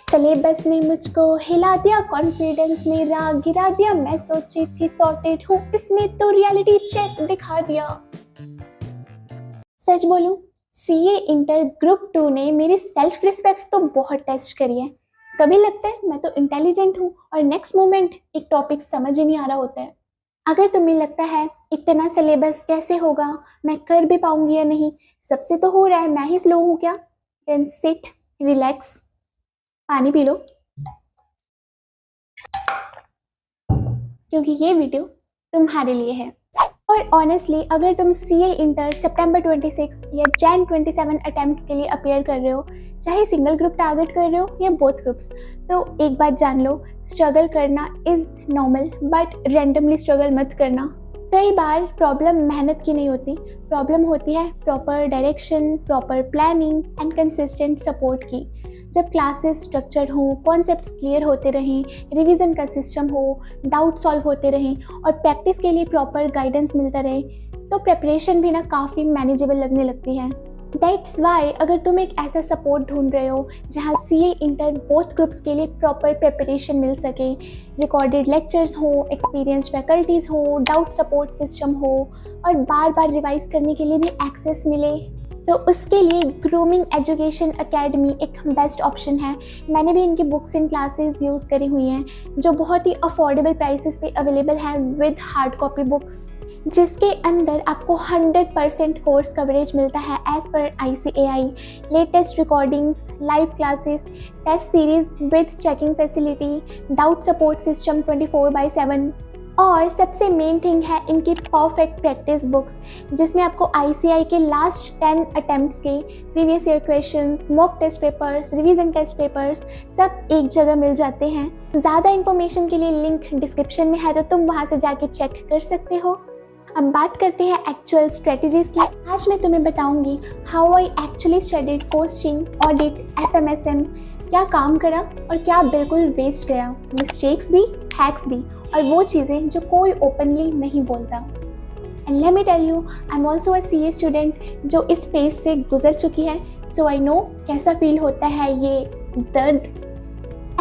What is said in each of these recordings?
Syllabus ने मुझको हिला दिया, कॉन्फिडेंस मेरा गिरा दिया, मैं सोची थी सॉर्टेड हूँ, इसने तो रियलिटी चेक दिखा दिया। सच बोलूं, सीए इंटर ग्रुप 2 ने मेरी सेल्फ रिस्पेक्ट तो बहुत टेस्ट करी है। कभी लगता है मैं तो इंटेलिजेंट हूँ और नेक्स्ट मोमेंट एक टॉपिक समझ ही नहीं आ रहा होता है। अगर तुम्हें लगता है इतना सिलेबस कैसे होगा, मैं कर भी पाऊंगी या नहीं, सबसे तो हो रहा है, मैं ही स्लो हूँ क्या, देन सिट, रिलैक्स, पानी पी लो, क्योंकि ये वीडियो तुम्हारे लिए है। और ऑनेस्टली अगर तुम सीए इंटर सितंबर 26 या जैन 27 अटेम्प्ट के लिए अपेयर कर रहे हो, चाहे सिंगल ग्रुप टारगेट कर रहे हो या बोथ ग्रुप्स, तो एक बात जान लो, स्ट्रगल करना is normal, but randomly struggle मत करना। कई बार प्रॉब्लम मेहनत की नहीं होती, प्रॉब्लम होती है proper direction, proper planning and consistent support की। जब क्लासेस स्ट्रक्चर्ड हो, कॉन्सेप्ट्स क्लियर होते रहें, रिवीजन का सिस्टम हो, डाउट सॉल्व होते रहें और प्रैक्टिस के लिए प्रॉपर गाइडेंस मिलता रहे, तो प्रिपरेशन भी ना काफ़ी मैनेजेबल लगने लगती है। दैट्स वाई अगर तुम एक ऐसा सपोर्ट ढूंढ रहे हो जहाँ सीए इंटर बोथ ग्रुप्स के लिए प्रॉपर प्रिपरेशन मिल सके, रिकॉर्डेड लेक्चर्स हो, एक्सपीरियंस्ड फैकल्टीज हो, डाउट सपोर्ट सिस्टम हो और बार बार रिवाइज करने के लिए भी एक्सेस मिले, तो उसके लिए ग्रूमिंग एजुकेशन एकेडमी एक बेस्ट ऑप्शन है। मैंने भी इनकी बुक्स एंड क्लासेस यूज़ करी हुई हैं जो बहुत ही अफोर्डेबल प्राइसेस पे अवेलेबल है विद हार्ड कॉपी बुक्स, जिसके अंदर आपको 100% कोर्स कवरेज मिलता है एज पर ICAI, latest recordings, live classes, test series with checking facility, doubt support system 24/7 और सबसे मेन थिंग है इनकी परफेक्ट प्रैक्टिस बुक्स, जिसमें आपको ICAI के लास्ट 10 अटेम्प्ट्स के previous year questions, mock test papers, revision test papers सब एक जगह मिल जाते हैं। ज़्यादा इन्फॉर्मेशन के लिए लिंक डिस्क्रिप्शन में है, तो तुम वहाँ से जाके चेक कर सकते हो। अब बात करते हैं एक्चुअल स्ट्रेटजीज की। आज मैं तुम्हें बताऊंगी how I actually studied coaching, audit, FMSM, क्या काम करा और क्या बिल्कुल वेस्ट गया, मिस्टेक्स भी, हैक्स भी, और वो चीज़ें जो कोई ओपनली नहीं बोलता। And let me tell you, I am also a CA student जो इस फेज से गुजर चुकी है, सो आई नो कैसा फील होता है ये दर्द।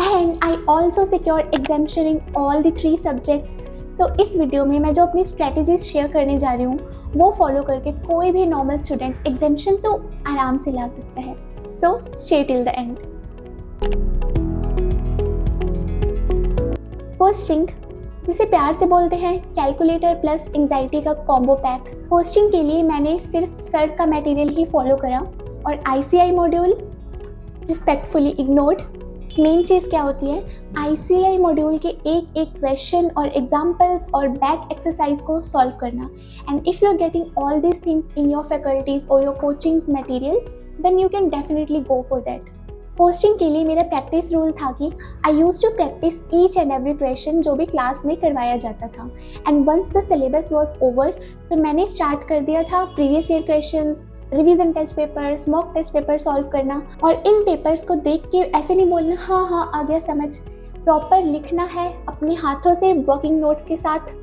And I also secure examination in all the 3 subjects. So इस वीडियो में मैं जो अपनी स्ट्रेटजीज शेयर करने जा रही हूँ वो फॉलो करके कोई भी नॉर्मल स्टूडेंट एग्जामिनेशन तो आराम से ला सकता है। So stay till the end. Hosting, जिसे प्यार से बोलते हैं कैलकुलेटर प्लस एंजाइटी का कॉम्बो पैक। होस्टिंग के लिए मैंने सिर्फ सर्ट का मटेरियल ही फॉलो करा और ICAI module respectfully ignored. Main चीज़ क्या होती है, ICAI मॉड्यूल के एक एक क्वेश्चन और एग्जाम्पल्स और बैक एक्सरसाइज को सॉल्व करना। And if you are getting all these things in your faculties और your coachings material, then you can definitely go for that. Costing के लिए मेरा प्रैक्टिस रूल था कि I use to practice each and every question जो भी class में करवाया जाता था। And once the syllabus was over, तो मैंने स्टार्ट कर दिया था previous year questions, revision test papers, mock test paper solve करना। और इन पेपर्स को देख के ऐसे नहीं बोलना हाँ हाँ आ गया समझ, प्रॉपर लिखना है अपने हाथों से वर्किंग नोट्स के साथ।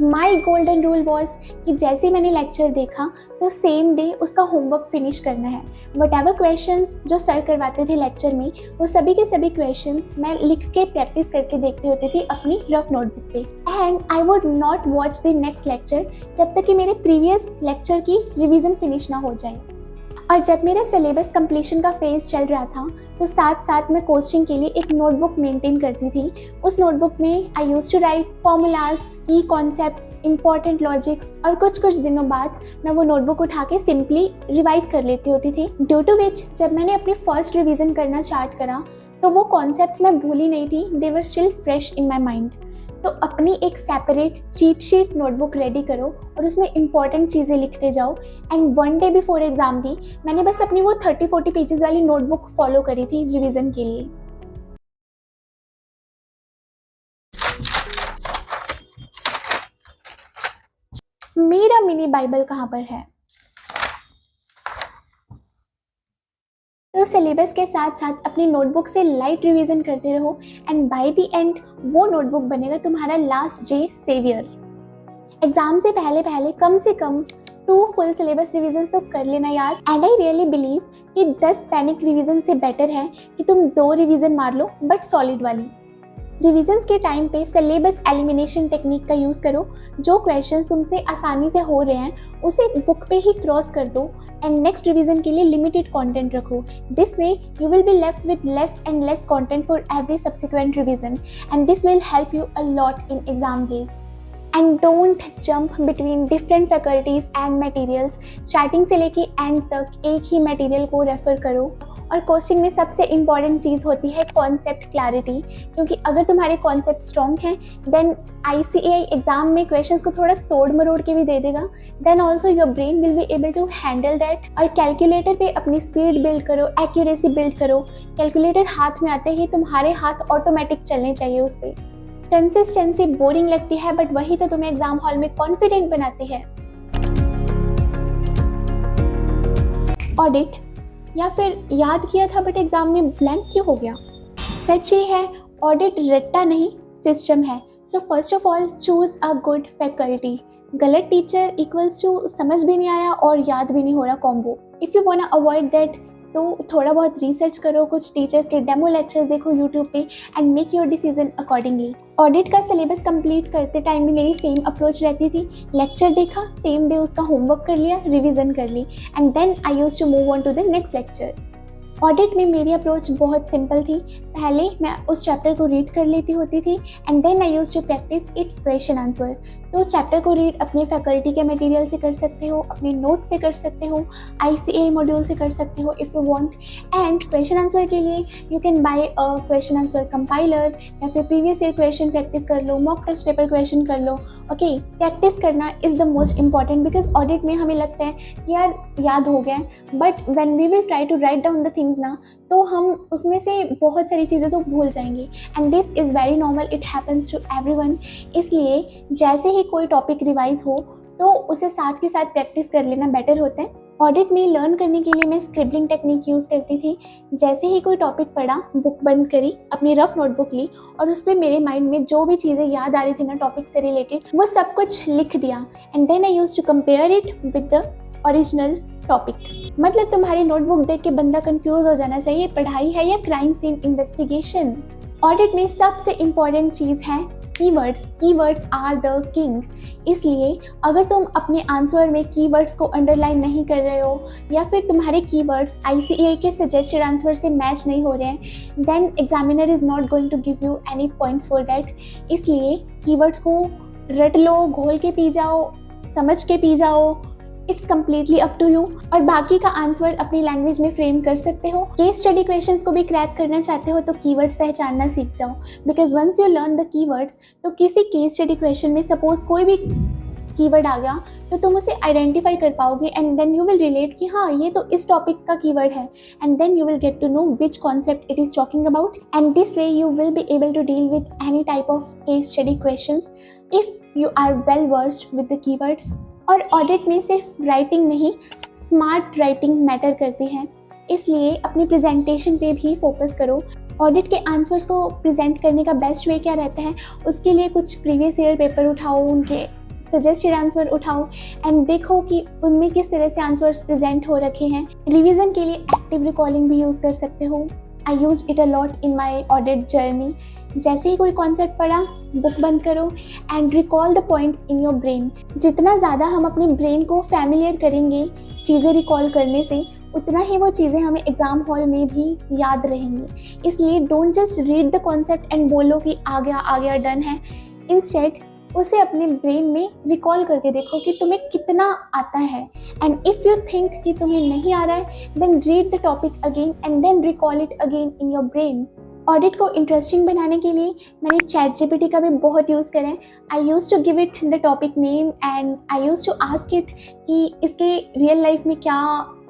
माई गोल्डन रूल वॉज कि जैसे मैंने लेक्चर देखा तो सेम डे उसका होमवर्क फिनिश करना है। वट एवर क्वेश्चंस जो सर करवाते थे लेक्चर में, वो सभी के सभी क्वेश्चंस मैं लिख के प्रैक्टिस करके देखती होती थी अपनी रफ नोटबुक पे। And I would not watch the next lecture जब तक कि मेरे प्रीवियस लेक्चर की रिविजन फिनिश ना हो जाए। और जब मेरा सिलेबस कंप्लीशन का फेज चल रहा था, तो साथ साथ मैं कोचिंग के लिए एक नोटबुक मेंटेन करती थी। उस नोटबुक में I used to write formulas, key concepts, important logics, और कुछ दिनों बाद मैं वो नोटबुक उठा के सिंपली रिवाइज कर लेती होती थी। ड्यू टू विच जब मैंने अपनी फर्स्ट रिवीजन करना स्टार्ट करा तो वो कॉन्सेप्ट्स मैं भूली नहीं थी, they were still fresh in my mind. तो अपनी एक separate cheat sheet notebook ready करो और उसमें इंपॉर्टेंट चीज़ें लिखते जाओ। एंड 1 डे बिफोर एग्जाम भी मैंने बस अपनी वो 30-40 पेजेस वाली नोटबुक फॉलो करी थी रिवीजन के लिए। मेरा मिनी बाइबल कहाँ पर है? तो सिलेबस के साथ साथ अपनी नोटबुक से लाइट रिवीजन करते रहो एंड बाय द एंड वो नोटबुक बनेगा तुम्हारा लास्ट डे सेवियर। एग्जाम से पहले कम से कम 2 फुल सिलेबस रिविजन्स तो कर लेना यार। एंड आई रियली बिलीव कि 10 पैनिक रिविजन से बेटर है कि तुम 2 रिविजन मार लो बट सॉलिड वाली। रिविजन्स के टाइम पे सिलेबस एलिमिनेशन टेक्निक का यूज़ करो। जो क्वेश्चंस तुमसे आसानी से हो रहे हैं उसे बुक पे ही क्रॉस कर दो एंड नेक्स्ट रिवीजन के लिए लिमिटेड कंटेंट रखो। This way you will be left with less and less content for every subsequent revision and this will help you a lot in exam days. And don't jump between different faculties and materials. Starting से लेके and तक एक ही material को refer करो। और coaching में सबसे important चीज़ होती है कॉन्सेप्ट क्लैरिटी, क्योंकि अगर तुम्हारे कॉन्सेप्ट स्ट्रॉन्ग हैं देन ICAI एग्जाम में क्वेश्चंस को थोड़ा तोड़ मरोड़ के भी दे देगा। Then also your brain will be able to handle that. और कैलकुलेटर पे अपनी स्पीड बिल्ड करो, एक्यूरेसी बिल्ड करो। कैलकुलेटर हाथ में आते ही तुम्हारे हाथ ऑटोमेटिक चलने चाहिए उस पर। कंसिस्टेंसी बोरिंग लगती है बट वही तो तुम्हें एग्जाम हॉल में कॉन्फिडेंट बनाती है। ऑडिट या फिर याद किया था बट एग्जाम में ब्लैंक क्यों हो गया? सच ये है, ऑडिट रट्टा नहीं सिस्टम है। So first of all choose a good faculty. गलत टीचर इक्वल्स टू समझ भी नहीं आया और याद भी नहीं हो रहा combo. If you want to avoid that तो थोड़ा बहुत रिसर्च करो, कुछ टीचर्स के डेमो लेक्चर्स देखो यूट्यूब पे and make your decision accordingly. Audit का सिलेबस कंप्लीट करते टाइम भी मेरी सेम अप्रोच रहती थी। लेक्चर देखा, सेम डे उसका होमवर्क कर लिया, रिवीजन कर ली and then I used to move on to the next lecture. Audit में मेरी अप्रोच बहुत सिंपल थी। पहले मैं उस चैप्टर को रीड कर लेती होती थी and then I used to practice its question answer. तो चैप्टर को रीड अपने फैकल्टी के मटेरियल से कर सकते हो, अपने नोट से कर सकते हो, ICAI मॉड्यूल से कर सकते हो if you want. And question answer के लिए you can buy a question answer compiler या फिर प्रीवियस ईयर क्वेश्चन प्रैक्टिस कर लो, मॉक टेस्ट पेपर क्वेश्चन कर लो। ओके, प्रैक्टिस करना is the most important because audit में हमें लगता है कि यार याद हो गया, but when we will try to write down the things ना तो हम उसमें से बहुत सारी चीज़ें तो भूल जाएंगे and this is very normal, it happens to everyone. इसलिए जैसे ही कोई टॉपिक रिवाइज हो तो उसे साथ के साथ प्रैक्टिस कर लेना बेटर होता है। ऑडिट में लर्न करने के लिए मैं स्क्रिबलिंग टेक्निक यूज़ करती थी। जैसे ही कोई टॉपिक पढ़ा, बुक बंद करी, अपनी रफ नोटबुक ली और उस पर मेरे माइंड में जो भी चीज़ें याद आ रही थी ना टॉपिक से रिलेटेड वो सब कुछ लिख दिया and then I used to compare it with the original topic. मतलब तुम्हारी नोटबुक देख के बंदा कंफ्यूज हो जाना चाहिए पढ़ाई है या क्राइम सीन इन्वेस्टिगेशन। ऑडिट में सबसे इम्पॉर्टेंट चीज़ है keywords. Keywords are the king. इसलिए अगर तुम अपने आंसर में कीवर्ड्स को अंडरलाइन नहीं कर रहे हो या फिर तुम्हारे कीवर्ड्स ICAI के सजेस्टेड आंसर से मैच नहीं हो रहे हैं then examiner is not going to give you any points for that. इसलिए कीवर्ड्स को रट लो, घोल के पी जाओ, समझ के पी जाओ, it's completely up to you. और बाकी का आंसर अपनी लैंग्वेज में फ्रेम कर सकते हो। केस स्टडी क्वेश्चंस को भी क्रैक करना चाहते हो तो कीवर्ड्स पहचानना सीख जाओ because once you learn the keywords तो किसी केस स्टडी क्वेश्चन में सपोज कोई भी कीवर्ड आ गया तो तुम उसे आइडेंटिफाई कर पाओगे and then you will relate कि हाँ ये तो इस टॉपिक का कीवर्ड है and then you will get to know which concept it is talking about and this way you will be able to deal with any type of case study questions if you are well versed with the keywords. और audit में सिर्फ writing नहीं, smart writing matter करती है, इसलिए अपनी presentation पे भी फोकस करो। ऑडिट के आंसर्स को प्रेजेंट करने का बेस्ट वे क्या रहता है, उसके लिए कुछ प्रीवियस ईयर पेपर उठाओ, उनके सजेस्टेड आंसर उठाओ एंड देखो कि उनमें किस तरह से आंसर्स प्रेजेंट हो रखे हैं। रिवीजन के लिए एक्टिव रिकॉलिंग भी यूज़ कर सकते हो। I use it a lot in my audit journey. जैसे ही कोई कॉन्सेप्ट पढ़ा, बुक बंद करो and recall the points in your brain. जितना ज़्यादा हम अपने ब्रेन को फैमिलियर करेंगे चीज़ें रिकॉल करने से, उतना ही वो चीज़ें हमें एग्जाम हॉल में भी याद रहेंगी। इसलिए don't just read the concept and बोलो कि आ गया डन है। इंस्टेड उसे अपने ब्रेन में रिकॉल करके देखो कि तुम्हें कितना आता है एंड इफ़ यू थिंक कि तुम्हें नहीं आ रहा है then read the topic again and then recall it again in your brain. Audit को इंटरेस्टिंग बनाने के लिए मैंने ChatGPT का भी बहुत यूज़ करा है। I use to give it the topic name and I use to ask it कि इसके रियल लाइफ में क्या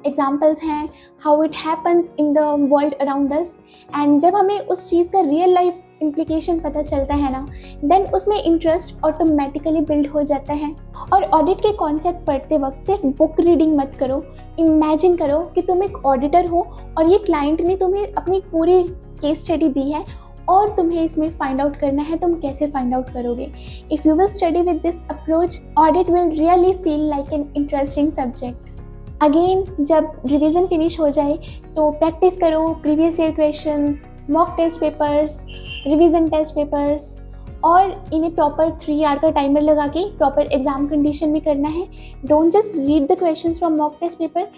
एग्जाम्पल्स हैं, how it happens in the world around us. And जब हमें उस चीज़ का रियल लाइफ इम्प्लीकेशन पता चलता है ना देन उसमें इंटरेस्ट ऑटोमेटिकली बिल्ड हो जाता है। और ऑडिट के कॉन्सेप्ट पढ़ते वक्त सिर्फ बुक रीडिंग मत करो। इमेजिन करो कि तुम एक ऑडिटर हो और ये क्लाइंट ने तुम्हें अपनी पूरी केस स्टडी दी है और तुम्हें इसमें फाइंड आउट करना है तुम कैसे फाइंड आउट करोगे। If you will study with this approach, audit will really feel like an interesting subject. Again जब रिवीजन फिनिश हो जाए तो प्रैक्टिस करो previous year questions, mock test papers, revision test papers, और इन्हें प्रॉपर 3 आवर का timer लगा के प्रॉपर एग्जाम कंडीशन में करना है। Don't just read the questions from mock test paper.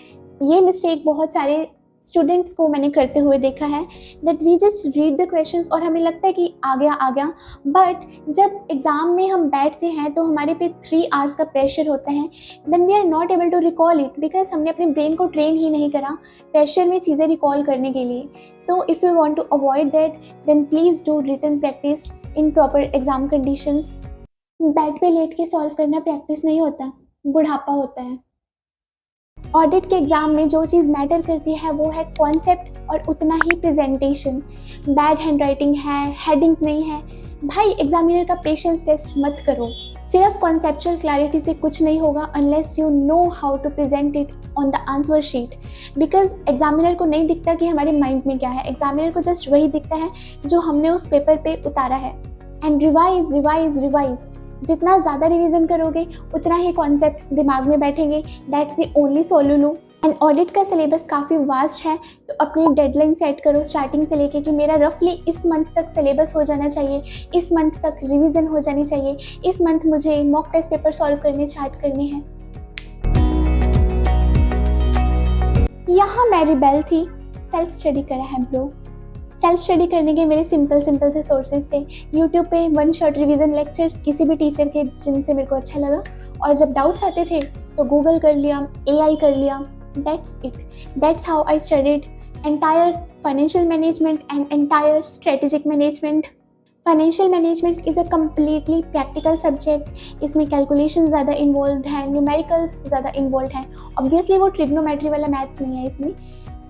ये मिस्टेक बहुत सारे स्टूडेंट्स को मैंने करते हुए देखा है, that we just read the questions और हमें लगता है कि आ गया, बट जब एग्ज़ाम में हम बैठते हैं तो हमारे पे 3 आवर्स का प्रेशर होता है, then we are not able to recall it because हमने अपने ब्रेन को ट्रेन ही नहीं करा प्रेशर में चीज़ें रिकॉल करने के लिए। So if you want to avoid that then please do written practice in proper exam conditions. Bed पे लेट के सॉल्व करना प्रैक्टिस नहीं होता, बुढ़ापा होता है। ऑडिट के एग्ज़ाम में जो चीज़ मैटर करती है वो है कॉन्सेप्ट और उतना ही प्रेजेंटेशन। बैड हैंडराइटिंग है, हेडिंग्स नहीं है, भाई एग्जामिनर का पेशेंस टेस्ट मत करो। सिर्फ कॉन्सेप्चुअल क्लैरिटी से कुछ नहीं होगा unless you know how to present it on the answer sheet, because examiner को नहीं दिखता कि हमारे माइंड में क्या है, एग्जामिनर को जस्ट वही दिखता है जो हमने उस पेपर पे उतारा है। एंड रिवाइज रिवाइज रिवाइज, जितना ज़्यादा रिवीजन करोगे उतना ही कॉन्सेप्ट्स दिमाग में बैठेंगे। That's the only solution. And audit का सिलेबस काफ़ी वास्ट है, तो अपनी डेडलाइन सेट करो स्टार्टिंग से लेके कि मेरा रफली इस मंथ तक सिलेबस हो जाना चाहिए, इस मंथ तक रिवीजन हो जानी चाहिए, इस मंथ मुझे मॉक टेस्ट पेपर सॉल्व करने स्टार्ट करने हैं। यहाँ मैं रिबेल थी, सेल्फ स्टडी करा है ब्रो। सेल्फ स्टडी करने के मेरे सिंपल से सोर्सेज थे यूट्यूब पे, वन शॉट रिवीजन लेक्चर्स किसी भी टीचर के जिनसे मेरे को अच्छा लगा, और जब डाउट्स आते थे तो गूगल कर लिया, AI कर लिया। That's it, that's how I studied entire financial management and entire strategic management. Financial management is a completely practical subject. इसमें कैलकुलेशन ज़्यादा इन्वॉल्व है, न्यूमेरिकल्स ज़्यादा इन्वॉल्व है, ऑब्वियसली वो ट्रिग्नोमेट्री वाला मैथ्स नहीं है इसमें।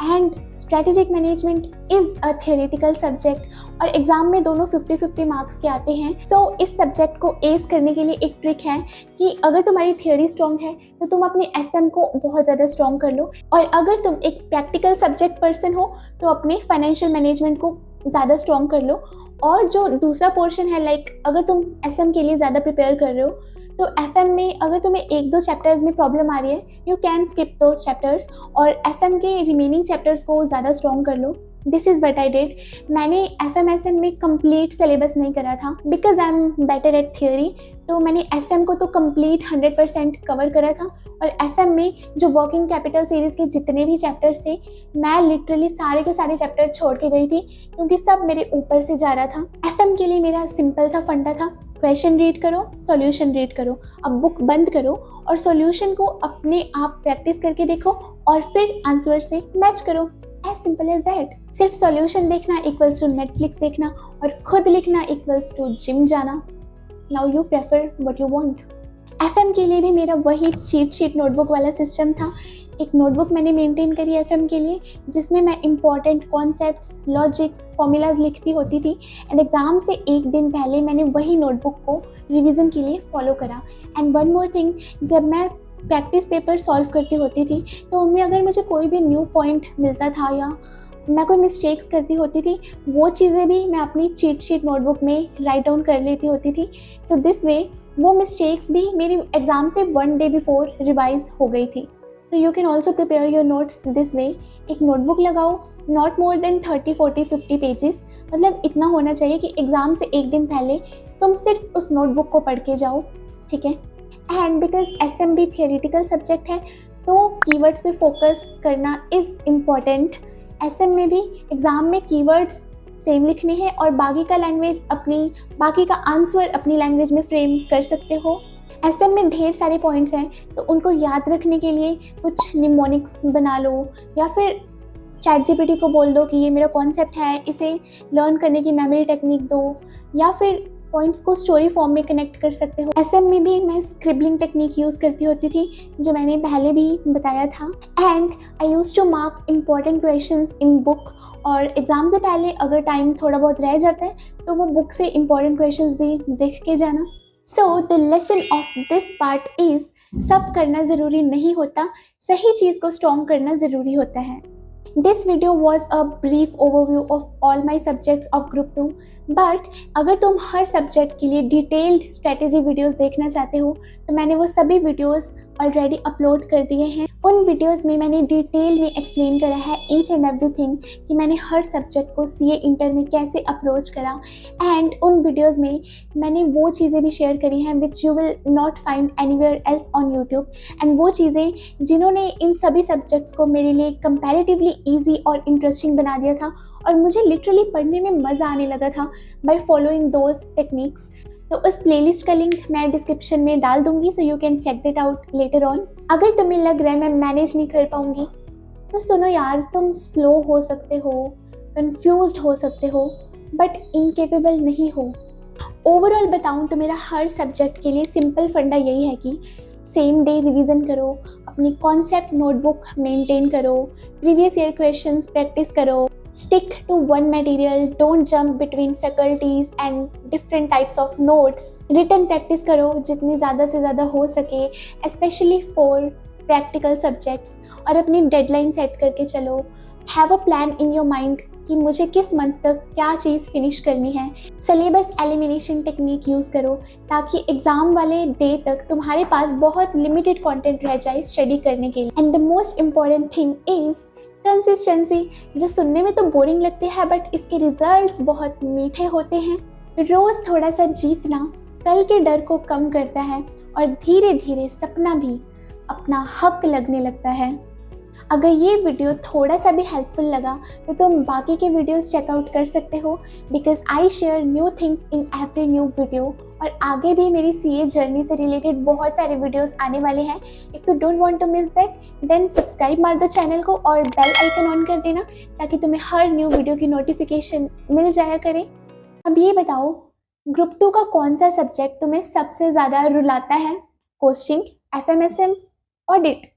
And strategic management is a theoretical subject और एग्ज़ाम में दोनों 50-50 मार्क्स के आते हैं। सो इस सब्जेक्ट को एस करने के लिए एक ट्रिक है कि अगर तुम्हारी थियोरी स्ट्रॉन्ग है तो तुम अपने SM को बहुत ज़्यादा स्ट्रॉन्ग कर लो, और अगर तुम एक प्रैक्टिकल सब्जेक्ट पर्सन हो तो अपने फाइनेंशियल मैनेजमेंट को ज़्यादा स्ट्रॉन्ग कर लो। और जो दूसरा पोर्शन है, लाइक अगर तुम SM के लिए ज़्यादा प्रिपेयर कर रहे हो तो FM में अगर तुम्हें 1-2 चैप्टर्स में प्रॉब्लम आ रही है, you can skip those chapters और FM के रिमेनिंग चैप्टर्स को ज़्यादा स्ट्रॉन्ग कर लो। This is what I did. मैंने FM SM में कंप्लीट सिलेबस नहीं करा था because I am better at theory, तो मैंने SM को तो कंप्लीट 100% कवर करा था, और FM में जो वर्किंग कैपिटल सीरीज़ के जितने भी चैप्टर्स थे मैं लिटरली सारे के सारे चैप्टर छोड़ के गई थी क्योंकि सब मेरे ऊपर से जा रहा था। FM के लिए मेरा सिंपल सा फंडा था, क्वेश्चन रीड करो, सॉल्यूशन रीड करो। अब बुक बंद करो और सॉल्यूशन को अपने आप प्रैक्टिस करके देखो और फिर आंसर से मैच करो। As simple as that. सिर्फ सॉल्यूशन देखना इक्वल्स टू नेटफ्लिक्स देखना और खुद लिखना इक्वल्स टू जिम जाना। Now you prefer what you want. FM के लिए भी मेरा वही चीट शीट नोटबुक वाला सिस्टम था। एक नोटबुक मैंने मेंटेन करी FM के लिए जिसमें मैं इंपॉर्टेंट कॉन्सेप्ट्स, लॉजिक्स, फॉर्मूलाज लिखती होती थी, एंड एग्ज़ाम से एक दिन पहले मैंने वही नोटबुक को रिवीजन के लिए फॉलो करा। एंड वन मोर थिंग, जब मैं प्रैक्टिस पेपर सॉल्व करती होती थी तो उनमें अगर मुझे कोई भी न्यू पॉइंट मिलता था या मैं कोई मिस्टेक्स करती होती थी, वो चीज़ें भी मैं अपनी चीट शीट नोटबुक में राइट डाउन कर लेती होती थी। सो दिस वे वो मिस्टेक्स भी मेरी एग्ज़ाम से 1 डे बिफोर रिवाइज हो गई थी। सो you can also prepare your notes this way. एक नोटबुक लगाओ, नॉट मोर देन 30, 40, 50 पेजेस, मतलब इतना होना चाहिए कि एग्ज़ाम से एक दिन पहले तुम सिर्फ उस नोटबुक को पढ़ के जाओ, ठीक है। एंड बिकॉज SM भी थियोरेटिकल सब्जेक्ट है तो कीवर्ड्स पे फोकस करना इज़ इम्पॉर्टेंट। SM में भी एग्ज़ाम में कीवर्ड्स सेम लिखने हैं और बाकी का आंसर अपनी लैंग्वेज में फ्रेम कर सकते हो। SM में ढेर सारे पॉइंट्स हैं तो उनको याद रखने के लिए कुछ निमोनिक्स बना लो या फिर ChatGPT को बोल दो कि ये मेरा कॉन्सेप्ट है, इसे लर्न करने की मेमोरी टेक्निक दो, या फिर पॉइंट्स को स्टोरी फॉर्म में कनेक्ट कर सकते हो। SM में भी मैं स्क्रिबलिंग टेक्निक यूज़ करती होती थी जो मैंने पहले भी बताया था। And I use to mark important questions in book, और एग्ज़ाम से पहले अगर टाइम थोड़ा बहुत रह जाता है तो वो बुक से इम्पॉर्टेंट क्वेश्चंस भी देख के जाना। So the lesson of this part is सब करना ज़रूरी नहीं होता, सही चीज़ को स्ट्रॉन्ग करना ज़रूरी होता है। This video was a brief overview of all my subjects of group 2, but अगर तुम हर सब्जेक्ट के लिए डिटेल्ड स्ट्रेटेजी वीडियोस देखना चाहते हो तो मैंने वो सभी वीडियोस ऑलरेडी अपलोड कर दिए हैं। उन वीडियोस में मैंने डिटेल में एक्सप्लेन करा है ईच एंड एवरीथिंग कि मैंने हर सब्जेक्ट को सीए इंटर में कैसे अप्रोच करा, एंड उन वीडियोस में मैंने वो चीज़ें भी शेयर करी हैं which you will not find anywhere else on YouTube, and वो चीज़ें जिन्होंने इन सभी सब्जेक्ट्स को मेरे लिए कंपैरेटिवली ईजी और इंटरेस्टिंग बना दिया था और मुझे लिटरली पढ़ने में मज़ा आने लगा था बाय फॉलोइंग दोज टेक्निक्स। तो उस प्लेलिस्ट का लिंक मैं डिस्क्रिप्शन में डाल दूंगी, so you can check that out later on. अगर तुम्हें लग रहा है मैं मैनेज नहीं कर पाऊंगी तो सुनो यार, तुम स्लो हो सकते हो, कंफ्यूज्ड हो सकते हो, बट इनकेपेबल नहीं हो। ओवरऑल बताऊं तो मेरा हर सब्जेक्ट के लिए सिंपल फंडा यही है कि सेम डे रिवीजन करो, अपनी कॉन्सेप्ट नोटबुक मेंटेन करो, प्रीवियस ईयर क्वेश्चंस प्रैक्टिस करो, stick to one material, don't jump between faculties and different types of notes, written practice करो जितनी ज़्यादा से ज़्यादा हो सके, especially for practical subjects, और अपनी डेडलाइन सेट करके चलो। Have a plan in your mind कि मुझे किस मंथ तक क्या चीज़ फिनिश करनी है। सिलेबस एलिमिनेशन टेक्निक यूज़ करो ताकि एग्ज़ाम वाले डे तक तुम्हारे पास बहुत लिमिटेड कंटेंट रह जाए स्टडी करने के लिए। And the most important thing is consistency, जो सुनने में तो बोरिंग लगती है बट इसके रिजल्ट्स बहुत मीठे होते हैं। रोज़ थोड़ा सा जीतना कल के डर को कम करता है और धीरे धीरे सपना भी अपना हक लगने लगता है। अगर ये वीडियो थोड़ा सा भी हेल्पफुल लगा तो तुम बाकी के वीडियोस चेकआउट कर सकते हो, because I share new things in every new video. और आगे भी मेरी सीए जर्नी से रिलेटेड बहुत सारे वीडियोस आने वाले हैं। If you don't want to miss that then subscribe मार दो चैनल को और बेल आइकन ऑन कर देना ताकि तुम्हें हर न्यू वीडियो की नोटिफिकेशन मिल जाया करे। अब ये बताओ, ग्रुप 2 का कौन सा सब्जेक्ट तुम्हें सबसे ज़्यादा रुलाता है? Costing, FM SM, audit?